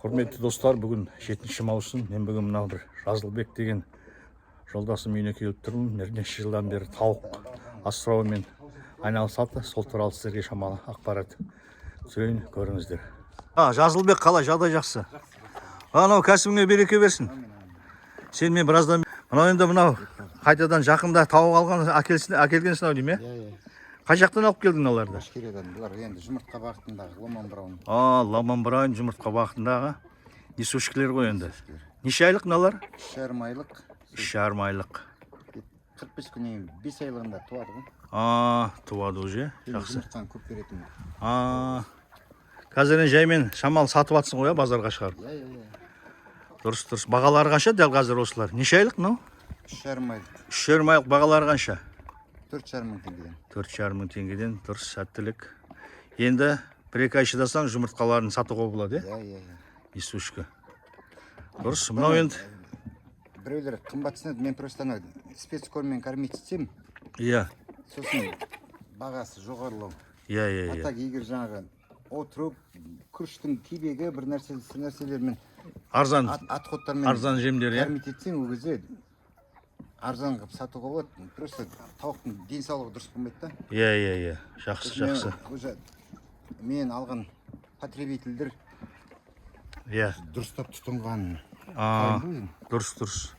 Құрметті достар, бүгін 7 маусым. Мен бүгін мынау бір Жазылбек деген жолдасым үйіне келіп тұрмын. Бірнеше жылдан бері тауық асыраумен айналысады. Сол туралы сіздерге шамалы ақпарат түсірейін, көріңіздер. Жазылбек қалай, жағдай жақсы? Анау кәсібіңе береке берсін. Сен мен біраздан мынау қайтадан жақында тауық алған әкелгенсің ау деймін, е? Қай жақтан алып келдің аларды? Башкириядан. Бұлар енді жұмыртқа бағытындағы Ломан Браун. Ломан Браун жұмыртқа бағытындағы несушкілер ғой енді. Неше айлық мыналар? 3,5 айлық. 3,5 айлық. 45 күннен 5 айлығында туады ғой. Туады уже. Жақсы. Жұмыртқаны көп беретін. Қазір жаймен шамал сатып атсың ғой, базарға шығарып. Дұрыс. Бағалары қанша дәл қазір осылар? Неше айлық мынау? 3,5 айлық. 3,5 айлық бағалары қанша? 4,5 мың теңгеден. 4,5 мың теңгеден. Дұрыс, сәттілік. Енді бір-екі ай шыдасаң жұмыртқаларын сатуға болады, е? Несушкі. Дұрыс, мынау енді. Біреулер қымбатсынады, мен просто спецкорммен кормить етсем. Сосын бағасы жоғарылау. А так егер жаңағы отырып, күріштің кебегі бір нәрселермен арзан жемдер, кормить етсең, ол кезде арзан қып сатуға болады. Просто тауықтың денсаулығы дұрыс болмайды да. Жақсы. Мен алған потребительдер дұрыстап тұтынған. Дұрыс.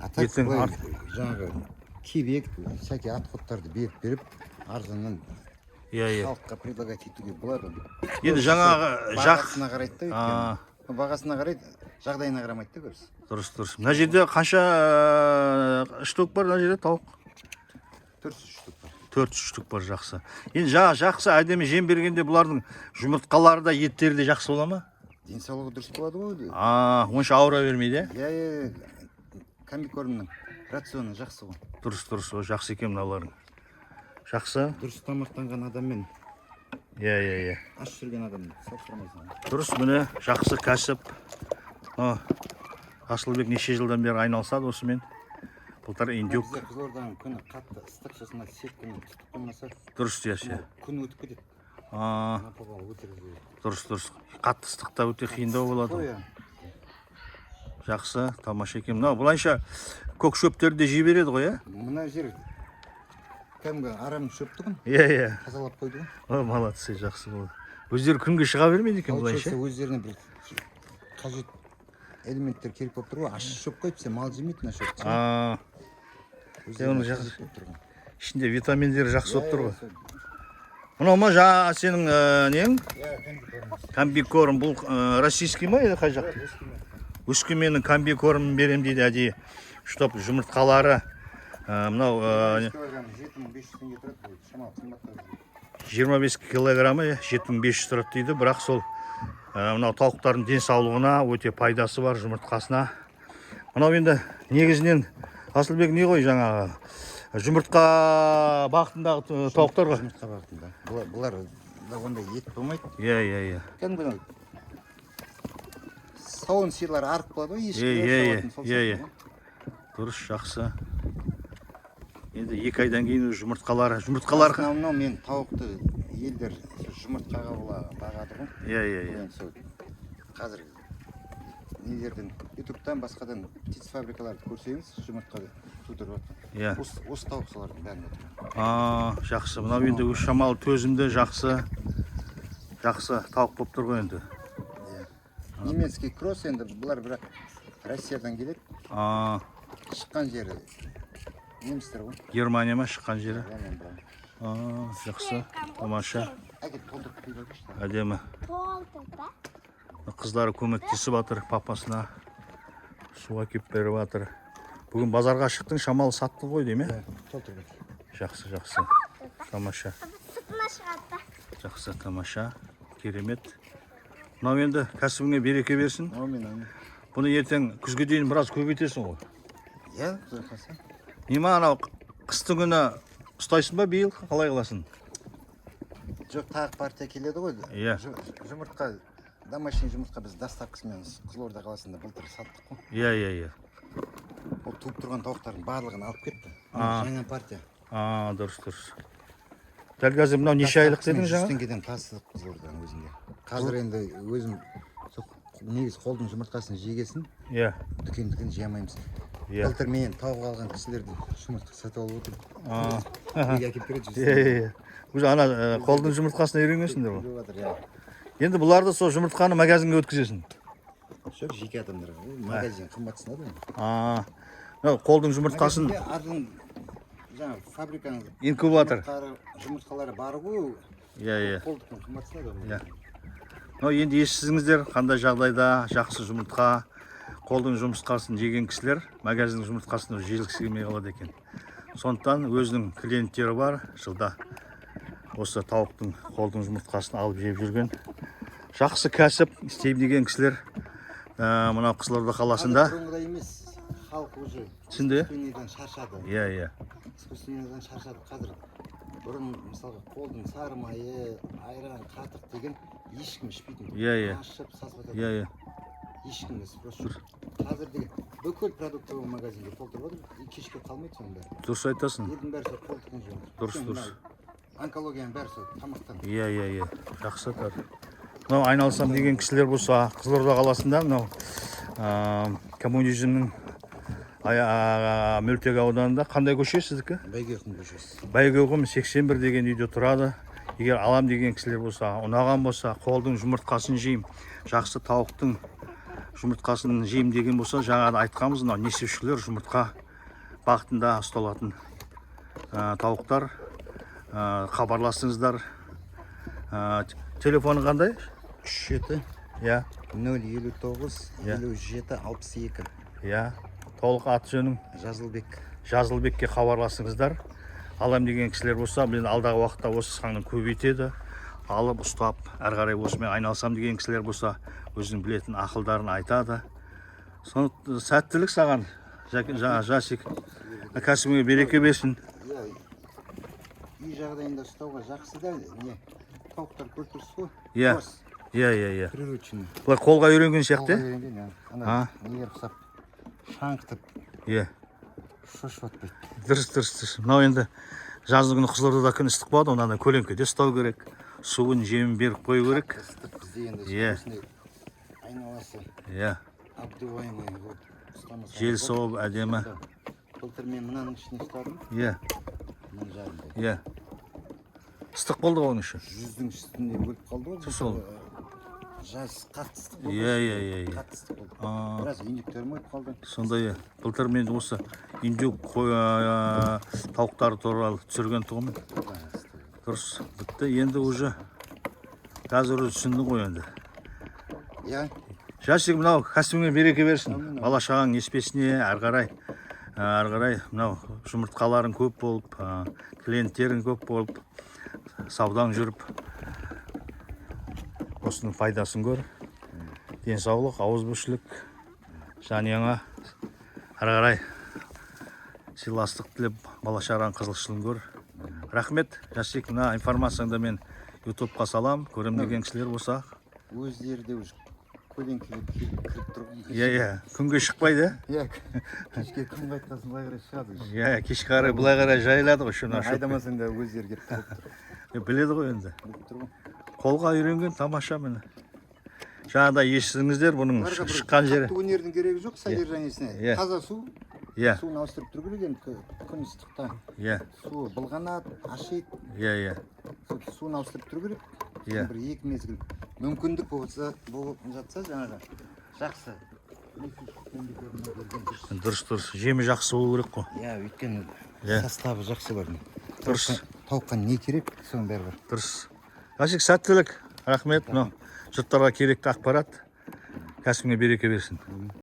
А так жаңағы кебек, всякие отходтарды беріп, арзаннан халыққа предлагать етуге болады. Енді жаңағы бағасына қарайды да. Бағасына қарайды, жағдайына қарамайды да көрсіз. Дұрыс. Мына жерде қанша штук бар, мына жерде тауық? 400 штук бар. 400 штук бар, жақсы. Енді жақсы әдемі жем бергенде бұлардың жұмыртқалары да, еттері де жақсы бола ма? Денсаулығы дұрыс болады ғой. Онша ауыра бермейді, комбикормның рационы жақсы ғой. Дұрыс, жақсы екен мыналарың. Жақсы. Дұрыс тамақтанған адаммен аш жүрген адаммен салыстырмайсың. Дұрыс, міне жақсы кәсіп. Асылбек неше жылдан бері айналысады осымен. Былтыр индюк. Қызылорданың күні қатты ыстық, сосын сеткімен тұтып қоймаса. Дұрыс, күн өтіп кетеді. Дұрыс. Қатты ыстықта өте қиындау болады. Жақсы, тамаша екен. Мынау бұлайша көк шөптерді жей береді ғой, е? Мына жер кәдімгі арам шөпті ғой. Тазалап қойды ғой. Молодцы, жақсы болды. Өздері күнге шыға бермейді екен бұлайша. Өздеріне бір қажет элементтер керек болып тұр ғой. Ащы шөп қойып, сен мал жемейді мына шөпті. Ішінде витаминдері жақсы болып тұр ғой. Мынау ма жаңа сенің нең? Комбикорм. Бұл российский ма еді қай жақ? Өскеменнің комбикормын берем дейді әдейі. Чтоб жұмыртқалары мынау 25 килограммы 7500 тұрады дейді. Бірақ сол мынау тауықтардың денсаулығына өте пайдасы бар, жұмыртқасына. Мынау енді негізінен Асылбек не ғой жаңағы жұмыртқа бағытындағы тауықтар ғой. Жұмыртқа бағытында. Бұлар ондай ет болмайды. Кәдімгі сауын сиырлар арық болады ғой. Дұрыс, жақсы. Енді 2 айдан кейін жұмыртқалары. Мынау мен тауықты елдер жұмыртқаға бағады ғой. Қазір нелерден, ютубтан басқадан птиц фабрикаларды көрсеңіз, жұмыртқа тудырып отыр. Осы тауық солардың бәрін отыр. Жақсы. Мынау енді шамалы төзімді, жақсы тауық болып тұр ғой енді. Немецкий кросс, енді бұлар бірақ Россиядан келеді. Шыққан жері немістер ғой. Германия ма шыққан жері? Жақсы, тамаша. Әдемі. Қыздары көмектесіп жатыр папасына. Суға кеп беріп жатыр. Бүгін базарға шықтың, шамалы сатты ғой дейме? Жақсы. Тамаша. Жақсы, тамаша. Керемет. Мынау енді кәсібіңе береке берсін. Бұны ертең күзге дейін біраз көбейтесің ғой. Қойқасы. Нема анау қыстың күні ұстайсың ба биыл, қалай қыласың? Жоқ, тағы партия келеді ғой. Жұмыртқа, домашний жұмыртқа біз доставкасымен Қызылорда қаласында былтыр саттық қой. Ол туып тұрған тауықтардың барлығын алып кетті. Жаңа партия. Дұрыс. Дәл қазір мынау неше айлық дедің жаңа? 100 теңгеден тасыдық Қызылорданың өзінде. Қазір енді өзім негізі қолдың жұмыртқасын жегесін, иә дүкендікін жемаймыз. Былтыр мен тауық алған кісілерді жұмыртқа сатып алып отырмын. Неге әкеп береді иә уже ана қолдың жұмыртқасына үйренгенсіңдер ғой. жатыр, иә. Енді бұларды сол жұмыртқаны магазинге өткізесің. Жоқ, жеке адамдарға. Магазин қымбатсынады ғой. Мынау қолдың жұмыртқасын Ардың жаңағы фабриканың инкубатор. жұмыртқалары бар ғой. Иә. Қолдықтың қымбатсынады ғой. Иә. Мынау енді естісіңіздер, қандай жағдайда жақсы жұмыртқа, қолдың жұмыртқасын жеген кісілер магазиннің жұмыртқасын жегісі келмей қалады екен. Сондықтан өзінің клиенттері бар, жылда осы тауықтың қолдың жұмыртқасын алып жеп жүрген жақсы кәсіп істеймін деген кісілер мынау Қызылорда қаласында. Бұрынғыдай емес, халық уже Түсінде? искусственныйдан шаршады. Иә. Искусственныйдан шаршады. Қазір бұрын мысалға қолдың сары майы, айран, қатық деген ешкім ішпейтін. Иә. Ашып, сасып Иә. ешкім спрос жоқ. Қазір деген бүкіл продуктовый магазинге толтырып отыр. Кешке қалмайды соның бәрі. Дұрыс айтасың. Елдің бәрі сол қолдықтың жемір. Дұрыс. Онкологияның бәрі сол тамақтан. Иә. Жақсы тар. Мынау айналсам деген кісілер болса, Қызылорда қаласында мынау коммунизмнің Мөлтек ауданында қандай көше сіздікі? Бәйгеқұм көшесі. Бәйгеқұм 81 деген үйде тұрады. Егер алам деген кісілер болса, ұнаған болса, қолдың жұмыртқасын жейм, жақсы тауықтың жұмыртқасын жейм деген болса, жаңағы айтқанбыз, мынау несепшілер жұмыртқа бағытында ұсталатын тауықтар. Хабарласыңыздар. Телефоны қандай? 37 Иә. 059 57 62. Иә. Толық аты жөнің? Жазылбекке хабарласыңыздар. Алам деген кісілер болса, мен алдағы уақытта осы санын көбейтеді. Алып, ұстап, әрі қарай осымен айналсам деген кісілер болса, өзінің білетін ақылдарын айтады. Соны сәттілік саған, Жасик. Кәсібіңе береке берсін. Үй жағдайында ұстауға жақсы да, не? Тауықтар көртірсіз ғой? Иә. Приручный. Бұлай қолға үйренген сияқты? Қолға үйренген, иә. Ана нелер құсап, шаңқытып, Иә. шошып атпайды. Дұрыс. Мынау енді жазғы күні Қызылордада күн ыстық болады, онда көлеңкеде ұстау керек. Суын, жемін беріп қою керек. Бізде енді осындай айналасы. Иә. Обдуваемый вот ұстамасы. Жел соғып әдемі. Былтыр мен мынаның ішіне ұстадым. Иә. Мынаның жарымдай. Иә. Ыстық болды ғой оның іші. 100-дің үстінде өліп қалды ғой. Сол. Жаз қатты ыстық болды. Иә. Қатты ыстық болды. Біраз индюктерім өліп қалды. Сондай. Былтыр мен осы индюк тауықтары туралы түсірген тұғым. Дұрыс. Бітті. Енді уже қазір түсіндің ғой енді. Иә. Жасик, мынау кәсібіңе береке берсін. Бала шағаң еспесіне әрі қарай мынау жұмыртқаларың көп болып, клиенттерің көп болып, саудаң жүріп, осының пайдасын көр. Денсаулық, ауызбіршілік, жаныңа әрі қарай сыйластық тілеп, бала шағаң қызығушылығын көр. Рахмет, Жасик, мына информацияңды мен ютубқа салам, көрем деген кісілер болса. Өздері де уже көлеңкеге кіріп тұрған. Иә, күнге шықпайды. Иә, кешке күн қайтқасын былай қарай шығады. Иә, кешке қарай былай қарай жайылады ғой. Айдамасаң да өздері келіп тұрып. Біледі ғой енді. Қолға үйренген тамаша міне. Жаңағыда естідіңіздер бұның шыққан жері. Қатты өнердің керегі жоқ содержаниесіне. Таза су. Иә. Суын ауыстырып тұру керек енді күн ыстықта. Иә. Суы былғанады, ашиды. Иә. Суын ауыстырып тұру керек. Иә. Бір 2 мезгіл мүмкіндік болып жатса жаңағы жақсы. Дұрыс. Жемі жақсы болу керек қой. Иә, өйткені составы жақсы бар. Дұрыс. Тауыққа не керек, соның бәрі бар. Дұрыс. Жасик, сәттілік. Рахмет. Жұрттарға керекті ақпарат. Кәсібіңе береке берсін.